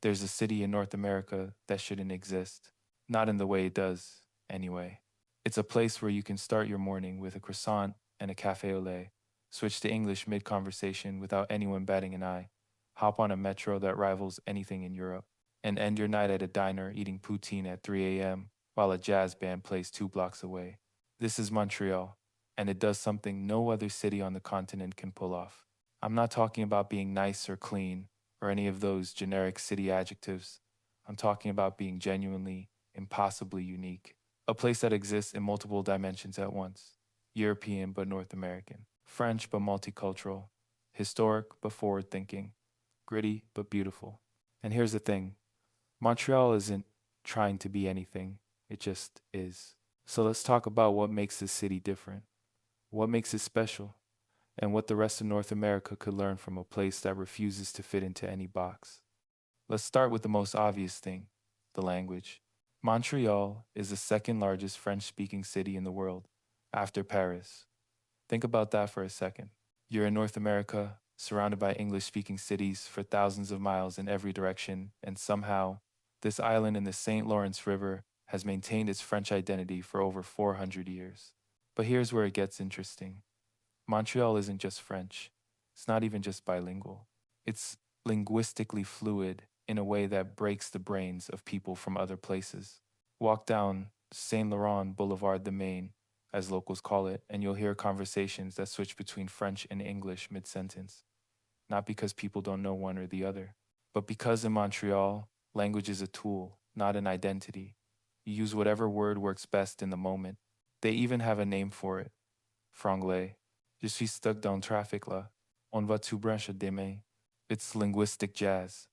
there's a city in North America that shouldn't exist. Not in the way it does, anyway. It's a place where you can start your morning with a croissant and a cafe au lait, switch to English mid conversation without anyone batting an eye, hop on a metro that rivals anything in Europe, and end your night at a diner eating poutine at 3 a.m. while a jazz band plays 2 blocks away. This is Montreal, and it does something no other city on the continent can pull off. I'm not talking about being nice or clean or any of those generic city adjectives. I'm talking about being genuinely, impossibly unique. A place that exists in multiple dimensions at once: European but North American, French but multicultural, historic but forward thinking, gritty but beautiful. And here's the thing: Montreal isn't trying to be anything, it just is. So let's talk about what makes this city different, what makes it special, and what the rest of North America could learn from a place that refuses to fit into any box. Let's start with the most obvious thing: the language. Montreal is the second largest French speaking city in the world, after Paris. Think about that for a second. You're in North America, surrounded by English speaking cities for thousands of miles in every direction, and somehow, this island in the St. Lawrence River has maintained its French identity for over 400 years. But here's where it gets interesting: Montreal isn't just French, it's not even just bilingual. It's linguistically fluid in a way that breaks the brains of people from other places. Walk down Saint-Laurent Boulevard the Main, as locals call it, and you'll hear conversations that switch between French and English mid sentence. Not because people don't know one or the other, but because in Montreal, language is a tool, not an identity. You use whatever word works best in the moment. They even have a name for it: franglais. Je suis stuck dans traffic là. On va tout brancher demain. It's linguistic jazz,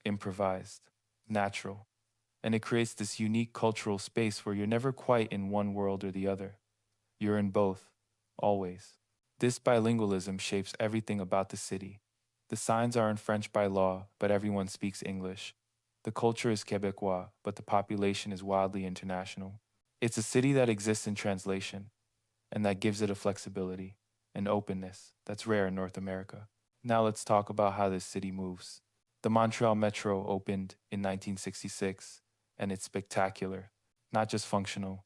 improvised, natural, and it creates this unique cultural space where you're never quite in one world or the other. You're in both, always. This bilingualism shapes everything about the city. The signs are in French by law, but everyone speaks English. The culture is Quebecois, but the population is wildly international. It's a city that exists in translation, and that gives it a flexibility, an openness that's rare in North America. Now let's talk about how this city moves. The Montreal Metro opened in 1966, and it's spectacular. Not just functional,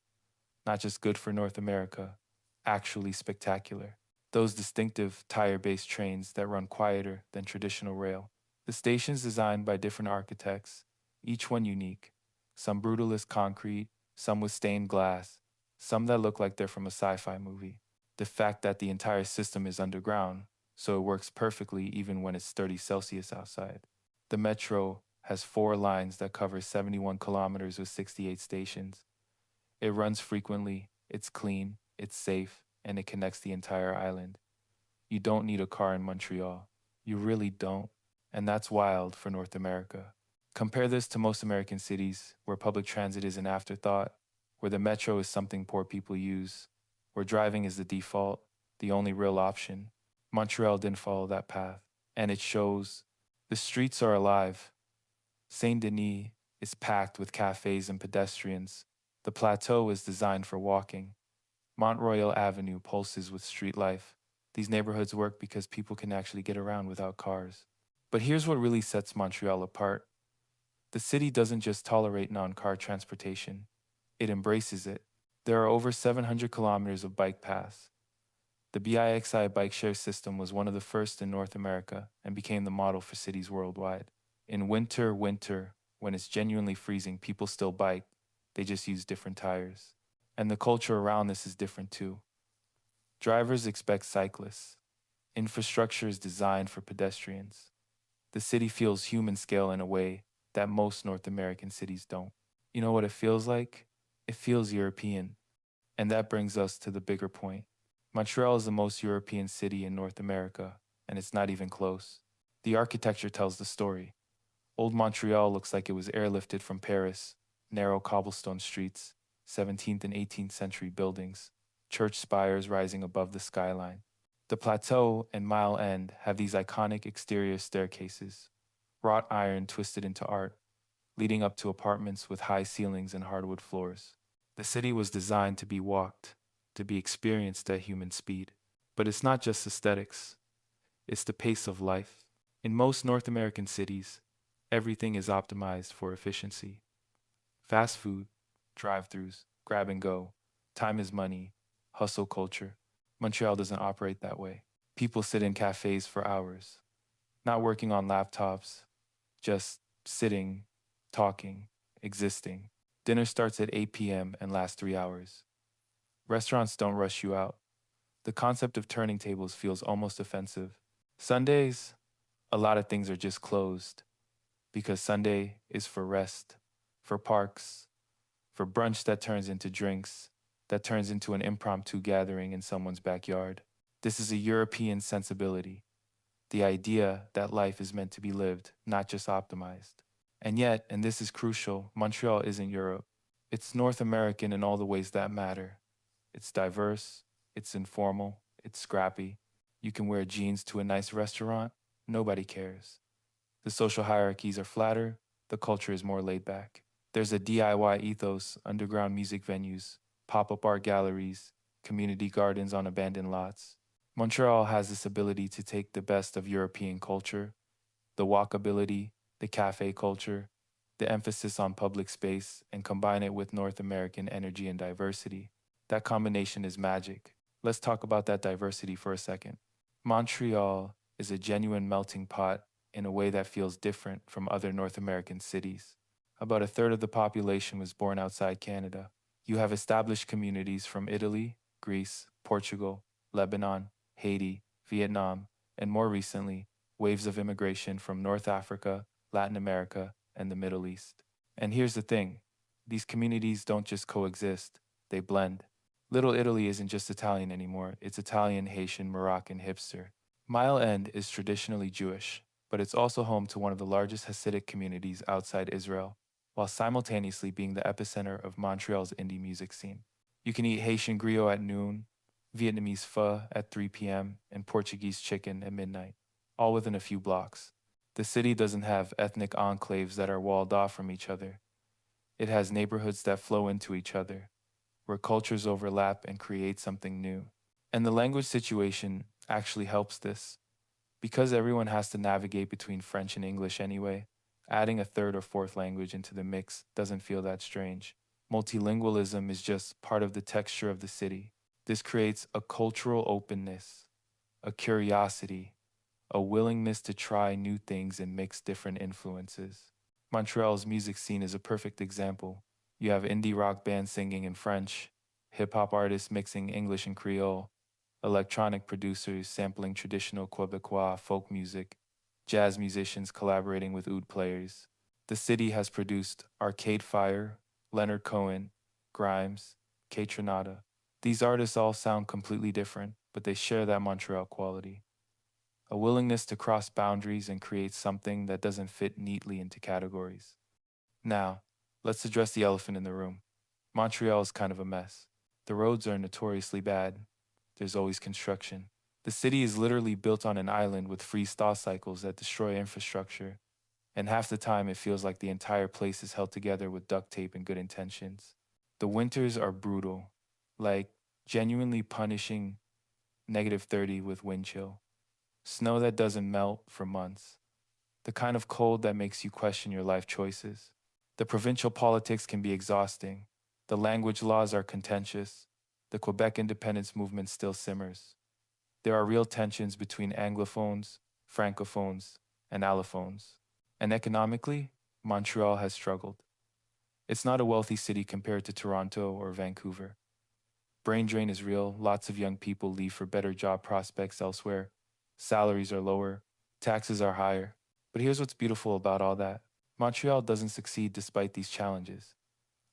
not just good for North America, actually spectacular. Those distinctive tire-based trains that run quieter than traditional rail. The stations designed by different architects, each one unique. Some brutalist concrete, some with stained glass, some that look like they're from a sci-fi movie. The fact that the entire system is underground, so it works perfectly even when it's 30 Celsius outside. The metro has 4 lines that cover 71 kilometers with 68 stations. It runs frequently, it's clean, it's safe, and it connects the entire island. You don't need a car in Montreal. You really don't. And that's wild for North America. Compare this to most American cities, where public transit is an afterthought, where the metro is something poor people use, where driving is the default, the only real option. Montreal didn't follow that path, and it shows. The streets are alive. Saint Denis is packed with cafes and pedestrians. The Plateau is designed for walking. Mont-Royal Avenue pulses with street life. These neighborhoods work because people can actually get around without cars. But here's what really sets Montreal apart: the city doesn't just tolerate non-car transportation, it embraces it. There are over 700 kilometers of bike paths. The BIXI bike share system was one of the first in North America and became the model for cities worldwide. In winter, when it's genuinely freezing, people still bike. They just use different tires. And the culture around this is different too. Drivers expect cyclists. Infrastructure is designed for pedestrians. The city feels human scale in a way that most North American cities don't. You know what it feels like? It feels European. And that brings us to the bigger point. Montreal is the most European city in North America, and it's not even close. The architecture tells the story. Old Montreal looks like it was airlifted from Paris: narrow cobblestone streets, 17th and 18th century buildings, church spires rising above the skyline. The Plateau and Mile End have these iconic exterior staircases, wrought iron twisted into art, leading up to apartments with high ceilings and hardwood floors. The city was designed to be walked, to be experienced at human speed. But it's not just aesthetics, it's the pace of life. In most North American cities, Everything is optimized for efficiency. Fast food, drive-throughs, grab and go, time is money, hustle culture. Montreal doesn't operate that way. People sit in cafes for hours, not working on laptops, just sitting, talking, existing. Dinner starts at 8 p.m. and lasts 3 hours. Restaurants don't rush you out. The concept of turning tables feels almost offensive. Sundays, a lot of things are just closed because Sunday is for rest, for parks, for brunch that turns into drinks, that turns into an impromptu gathering in someone's backyard. This is a European sensibility, the idea that life is meant to be lived, not just optimized. And yet, and this is crucial, Montreal isn't Europe. It's North American in all the ways that matter. It's diverse, it's informal, it's scrappy. You can wear jeans to a nice restaurant, nobody cares. The social hierarchies are flatter, the culture is more laid back. There's a DIY ethos, underground music venues, pop-up art galleries, community gardens on abandoned lots. Montreal has this ability to take the best of European culture, the walkability, the cafe culture, the emphasis on public space, and combine it with North American energy and diversity. That combination is magic. Let's talk about that diversity for a second. Montreal is a genuine melting pot in a way that feels different from other North American cities. About a third of the population was born outside Canada. You have established communities from Italy, Greece, Portugal, Lebanon, Haiti, Vietnam, and more recently, waves of immigration from North Africa, Latin America, and the Middle East. And here's the thing, these communities don't just coexist, they blend. Little Italy isn't just Italian anymore, it's Italian, Haitian, Moroccan, hipster. Mile End is traditionally Jewish, but it's also home to one of the largest Hasidic communities outside Israel, while simultaneously being the epicenter of Montreal's indie music scene. You can eat Haitian griot at noon, Vietnamese pho at 3 p.m., and Portuguese chicken at midnight, all within a few blocks. The city doesn't have ethnic enclaves that are walled off from each other. It has neighborhoods that flow into each other, where cultures overlap and create something new. And the language situation actually helps this. Because everyone has to navigate between French and English anyway, adding a third or fourth language into the mix doesn't feel that strange. Multilingualism is just part of the texture of the city. This creates a cultural openness, a curiosity, a willingness to try new things and mix different influences. Montreal's music scene is a perfect example. You have indie rock bands singing in French, hip hop artists mixing English and Creole, electronic producers sampling traditional Quebecois folk music, jazz musicians collaborating with oud players. The city has produced Arcade Fire, Leonard Cohen, Grimes, Kaytranada. These artists all sound completely different, but they share that Montreal quality. A willingness to cross boundaries and create something that doesn't fit neatly into categories. Now, let's address the elephant in the room. Montreal is kind of a mess. The roads are notoriously bad. There's always construction. The city is literally built on an island with freeze-thaw cycles that destroy infrastructure, and half the time it feels like the entire place is held together with duct tape and good intentions. The winters are brutal, like genuinely punishing -30 with wind chill. Snow that doesn't melt for months. The kind of cold that makes you question your life choices. The provincial politics can be exhausting. The language laws are contentious. The Quebec independence movement still simmers. There are real tensions between Anglophones, Francophones, and Allophones. And economically, Montreal has struggled. It's not a wealthy city compared to Toronto or Vancouver. Brain drain is real, lots of young people leave for better job prospects elsewhere. Salaries are lower, taxes are higher. But here's what's beautiful about all that. Montreal doesn't succeed despite these challenges.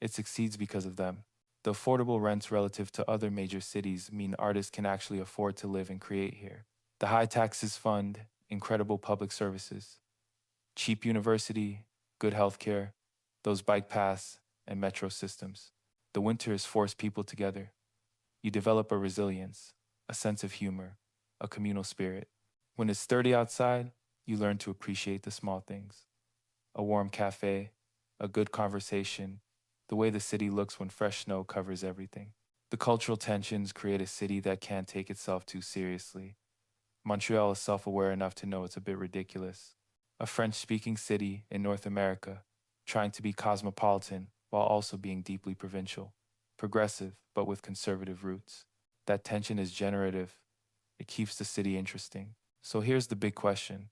It succeeds because of them. The affordable rents relative to other major cities mean artists can actually afford to live and create here. The high taxes fund incredible public services, cheap university, good healthcare, those bike paths, and metro systems. The winters force people together. You develop a resilience, a sense of humor, a communal spirit. When it's sturdy outside, you learn to appreciate the small things. A warm cafe, a good conversation, the way the city looks when fresh snow covers everything. The cultural tensions create a city that can't take itself too seriously. Montreal is self-aware enough to know it's a bit ridiculous, a French-speaking city in North America, trying to be cosmopolitan while also being deeply provincial, progressive but with conservative roots. That tension is generative. It keeps the city interesting. So here's the big question.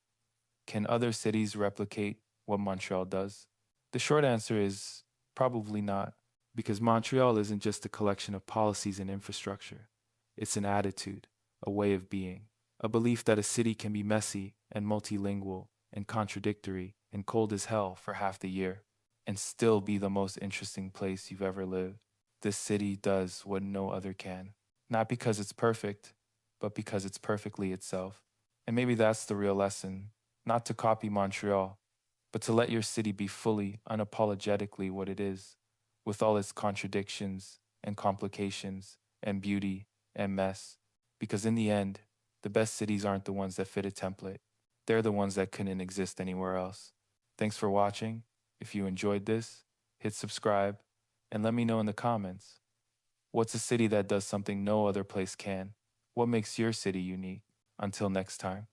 Can other cities replicate what Montreal does? The short answer is probably not, because Montreal isn't just a collection of policies and infrastructure. It's an attitude, a way of being, a belief that a city can be messy and multilingual and contradictory and cold as hell for half the year and still be the most interesting place you've ever lived. This city does what no other can, not because it's perfect, but because it's perfectly itself. And maybe that's the real lesson, not to copy Montreal, but to let your city be fully, unapologetically what it is, with all its contradictions and complications and beauty and mess. Because in the end, the best cities aren't the ones that fit a template. They're the ones that couldn't exist anywhere else. Thanks for watching. If you enjoyed this, hit subscribe and let me know in the comments. What's a city that does something no other place can? What makes your city unique? Until next time.